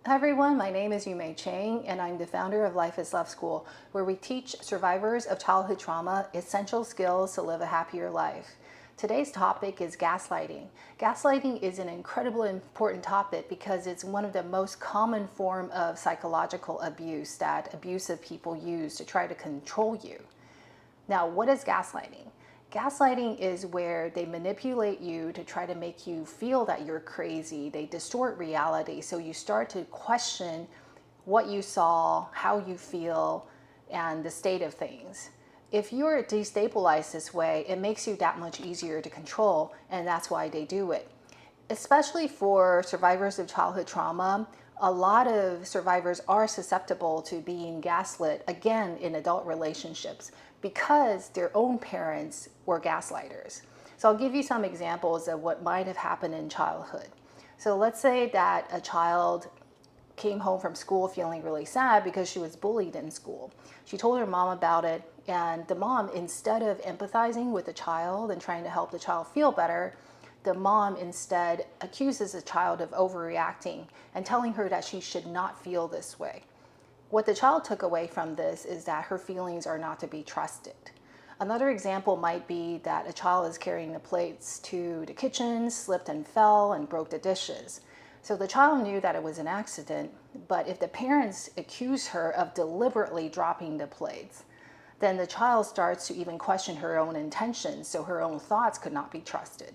Hi everyone, my name is Yumei Chang and I'm the founder of Life is Love School, where we teach survivors of childhood trauma essential skills to live a happier life. Today's topic is gaslighting. Gaslighting is an incredibly important topic because it's one of the most common form of psychological abuse that abusive people use to try to control you. Now, what is gaslighting? Gaslighting is where they manipulate you to try to make you feel that you're crazy. They distort reality, so you start to question what you saw, how you feel, and the state of things. If you're destabilized this way, it makes you that much easier to control, and that's why they do it. Especially for survivors of childhood trauma, a lot of survivors are susceptible to being gaslit again in adult relationships because their own parents were gaslighters. So I'll give you some examples of what might have happened in childhood. So let's say that a child came home from school feeling really sad because she was bullied in school. She told her mom about it, and the mom, instead of empathizing with the child and trying to help the child feel better, the mom instead accuses the child of overreacting and telling her that she should not feel this way. What the child took away from this is that her feelings are not to be trusted. Another example might be that a child is carrying the plates to the kitchen, slipped and fell, and broke the dishes. So the child knew that it was an accident, but if the parents accuse her of deliberately dropping the plates, then the child starts to even question her own intentions, so her own thoughts could not be trusted.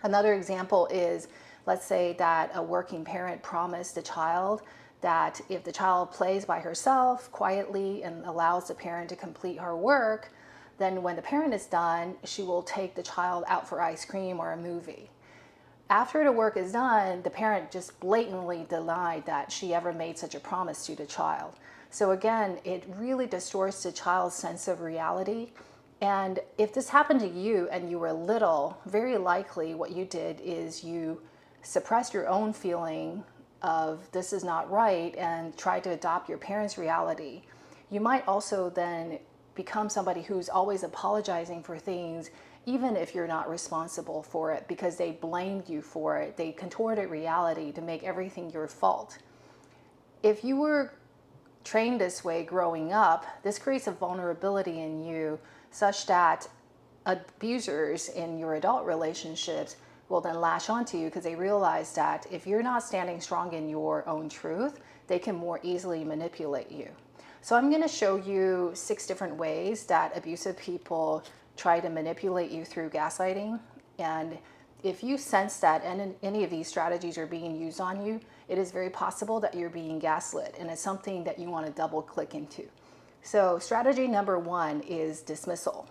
Another example is, let's say that a working parent promised the child that if the child plays by herself quietly and allows the parent to complete her work, then when the parent is done, she will take the child out for ice cream or a movie. After the work is done, the parent just blatantly denied that she ever made such a promise to the child. So again, it really distorts the child's sense of reality. And if this happened to you and you were little, very likely what you did is you suppressed your own feeling of this is not right and tried to adopt your parents' reality. You might also then become somebody who's always apologizing for things, even if you're not responsible for it, because they blamed you for it. They contorted reality to make everything your fault. If you were trained this way growing up, this creates a vulnerability in you such that abusers in your adult relationships will then latch onto you because they realize that if you're not standing strong in your own truth, they can more easily manipulate you. So I'm going to show you 6 different ways that abusive people try to manipulate you through gaslighting. And if you sense that any of these strategies are being used on you, it is very possible that you're being gaslit, and it's something that you want to double click into. So strategy number 1 is dismissal.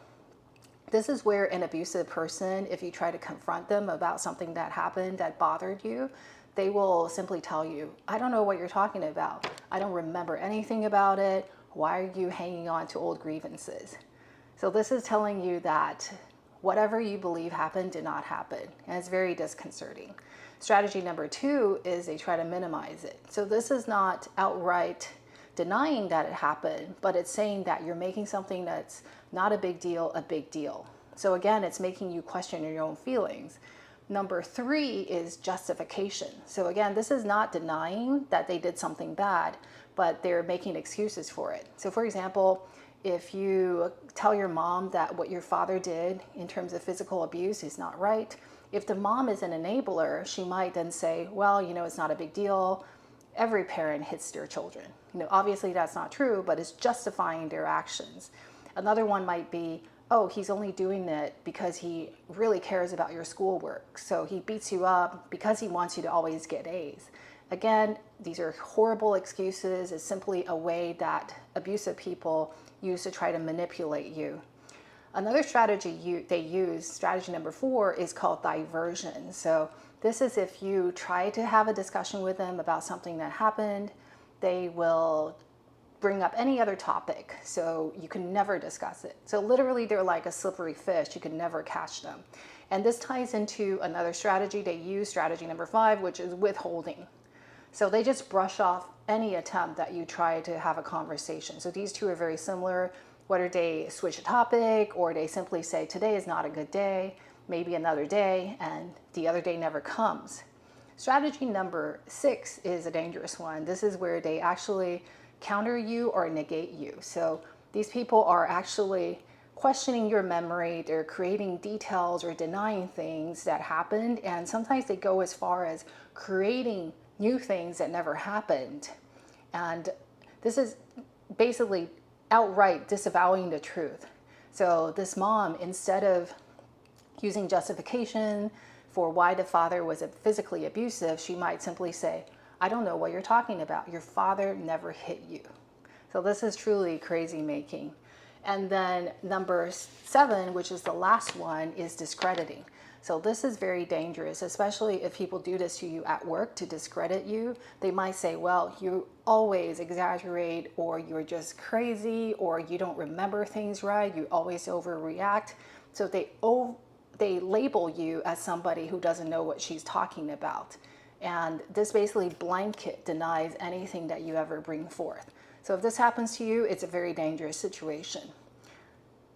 This is where an abusive person, if you try to confront them about something that happened that bothered you, they will simply tell you, I don't know what you're talking about. I don't remember anything about it. Why are you hanging on to old grievances? So this is telling you that whatever you believe happened did not happen, and it's very disconcerting. Strategy number 2 is they try to minimize it. So this is not outright denying that it happened, but it's saying that you're making something that's not a big deal. So again, it's making you question your own feelings. Number 3 is justification. So again, this is not denying that they did something bad, but they're making excuses for it. So for example, if you tell your mom that what your father did in terms of physical abuse is not right, if the mom is an enabler, she might then say, well, it's not a big deal. Every parent hits their children. Obviously that's not true, but it's justifying their actions. Another one might be, oh, he's only doing it because he really cares about your schoolwork. So he beats you up because he wants you to always get A's. Again, these are horrible excuses. It's simply a way that abusive people use to try to manipulate you. Another strategy they use, strategy number 4, is called diversion. So this is if you try to have a discussion with them about something that happened, they will bring up any other topic, so you can never discuss it. So literally they're like a slippery fish, you can never catch them. And this ties into another strategy they use, strategy number 5, which is withholding. So they just brush off any attempt that you try to have a conversation. So these two are very similar, whether they switch a topic or they simply say today is not a good day, maybe another day, and the other day never comes. Strategy number 6 is a dangerous one. This is where they actually counter you or negate you. So these people are actually questioning your memory. They're creating details or denying things that happened. And sometimes they go as far as creating new things that never happened. And this is basically outright disavowing the truth. So this mom, instead of using justification for why the father was physically abusive, she might simply say, I don't know what you're talking about. Your father never hit you. So this is truly crazy making. And then number 7, which is the last one, is discrediting. So this is very dangerous, especially if people do this to you at work to discredit you. They might say, well, you always exaggerate, or you're just crazy, or you don't remember things right, you always overreact. So they label you as somebody who doesn't know what she's talking about. And this basically blanket denies anything that you ever bring forth. So if this happens to you, it's a very dangerous situation.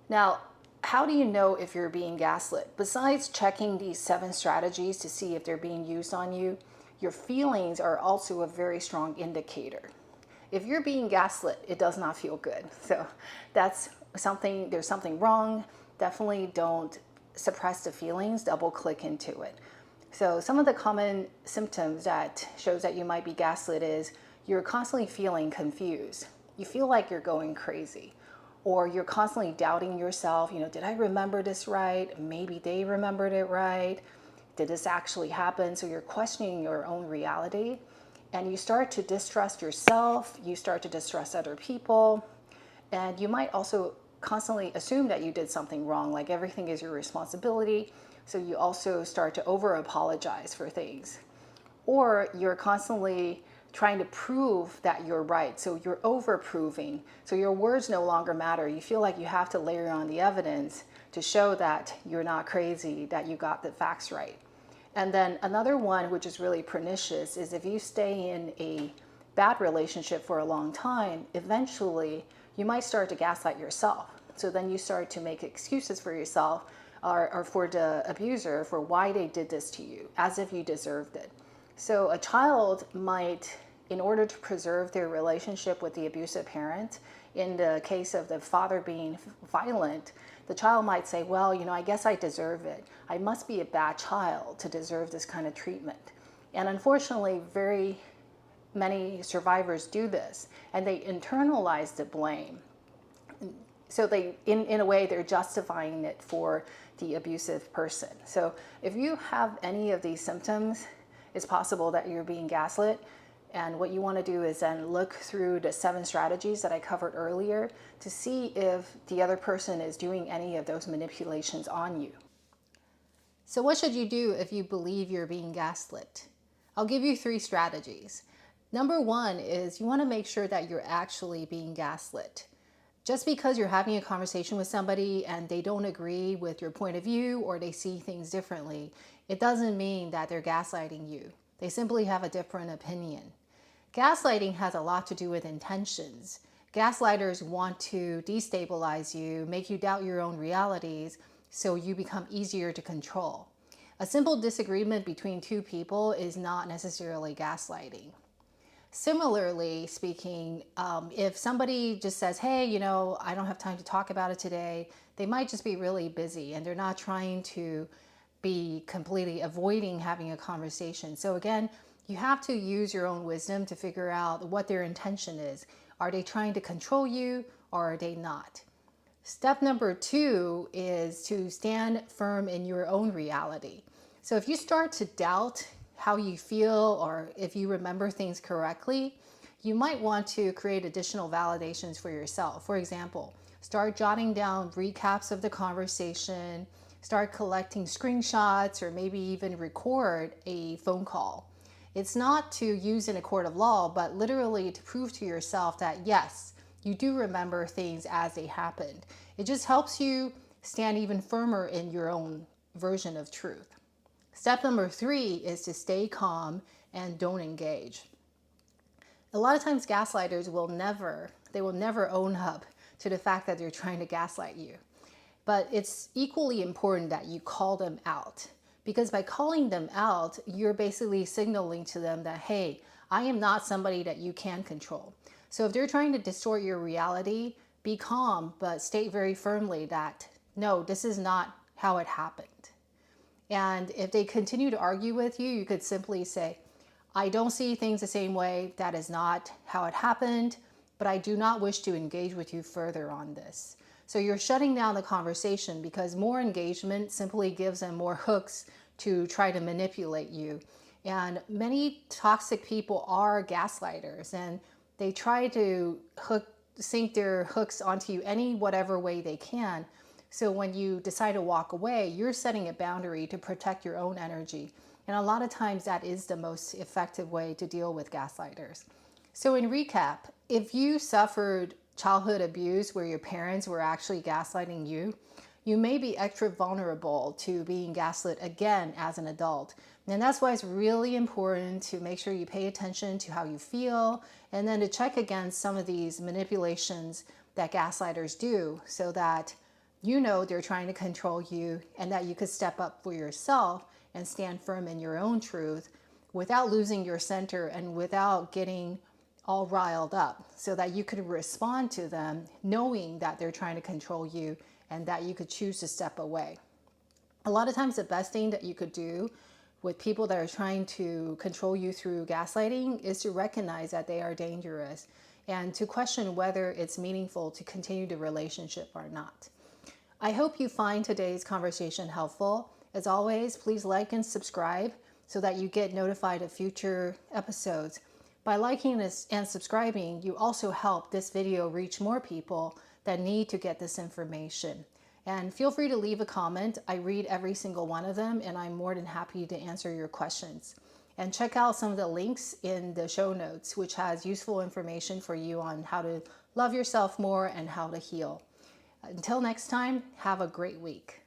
Now, how do you know if you're being gaslit? Besides checking these 7 strategies to see if they're being used on you, your feelings are also a very strong indicator. If you're being gaslit, it does not feel good. So there's something wrong. Definitely don't suppress the feelings, double click into it. So some of the common symptoms that shows that you might be gaslit is you're constantly feeling confused. You feel like you're going crazy, or you're constantly doubting yourself. Did I remember this right? Maybe they remembered it right. Did this actually happen? So you're questioning your own reality, and you start to distrust yourself. You start to distrust other people, and you might also constantly assume that you did something wrong, like everything is your responsibility. So you also start to over apologize for things, or you're constantly trying to prove that you're right. So you're over proving. So your words no longer matter. You feel like you have to layer on the evidence to show that you're not crazy, that you got the facts right. And then another one, which is really pernicious, is if you stay in a bad relationship for a long time, eventually you might start to gaslight yourself. So then you start to make excuses for yourself or for the abuser for why they did this to you, as if you deserved it. So a child might, in order to preserve their relationship with the abusive parent, in the case of the father being violent, the child might say, well, I guess I deserve it. I must be a bad child to deserve this kind of treatment. And unfortunately, very many survivors do this, and they internalize the blame. So in a way, they're justifying it for the abusive person. So if you have any of these symptoms, it's possible that you're being gaslit. And what you want to do is then look through the 7 strategies that I covered earlier to see if the other person is doing any of those manipulations on you. So what should you do if you believe you're being gaslit? I'll give you 3 strategies. Number 1 is you want to make sure that you're actually being gaslit. Just because you're having a conversation with somebody and they don't agree with your point of view or they see things differently, it doesn't mean that they're gaslighting you. They simply have a different opinion. Gaslighting has a lot to do with intentions. Gaslighters want to destabilize you, make you doubt your own realities, so you become easier to control. A simple disagreement between 2 people is not necessarily gaslighting. Similarly speaking, if somebody just says, hey, I don't have time to talk about it today, they might just be really busy and they're not trying to be completely avoiding having a conversation. So again, you have to use your own wisdom to figure out what their intention is. Are they trying to control you or are they not? Step number 2 is to stand firm in your own reality. So if you start to doubt how you feel or if you remember things correctly, you might want to create additional validations for yourself. For example, start jotting down recaps of the conversation, start collecting screenshots, or maybe even record a phone call. It's not to use in a court of law, but literally to prove to yourself that yes, you do remember things as they happened. It just helps you stand even firmer in your own version of truth. Step number 3 is to stay calm and don't engage. A lot of times gaslighters will never own up to the fact that they're trying to gaslight you. But it's equally important that you call them out, Because by calling them out, you're basically signaling to them that, hey, I am not somebody that you can control. So if they're trying to distort your reality, be calm, but state very firmly that, no, this is not how it happened. And if they continue to argue with you, you could simply say, I don't see things the same way. That is not how it happened, but I do not wish to engage with you further on this. So you're shutting down the conversation because more engagement simply gives them more hooks to try to manipulate you. And many toxic people are gaslighters, and they try to sink their hooks onto you any whatever way they can. So when you decide to walk away, you're setting a boundary to protect your own energy. And a lot of times that is the most effective way to deal with gaslighters. So in recap, if you suffered childhood abuse where your parents were actually gaslighting you, you may be extra vulnerable to being gaslit again as an adult. And that's why it's really important to make sure you pay attention to how you feel and then to check against some of these manipulations that gaslighters do so that you know they're trying to control you and that you could step up for yourself and stand firm in your own truth without losing your center and without getting all riled up, so that you could respond to them knowing that they're trying to control you and that you could choose to step away. A lot of times the best thing that you could do with people that are trying to control you through gaslighting is to recognize that they are dangerous and to question whether it's meaningful to continue the relationship or not. I hope you find today's conversation helpful. As always, please like and subscribe so that you get notified of future episodes. By liking this and subscribing, you also help this video reach more people that need to get this information. And feel free to leave a comment. I read every single one of them, and I'm more than happy to answer your questions. And check out some of the links in the show notes, which has useful information for you on how to love yourself more and how to heal. Until next time, have a great week.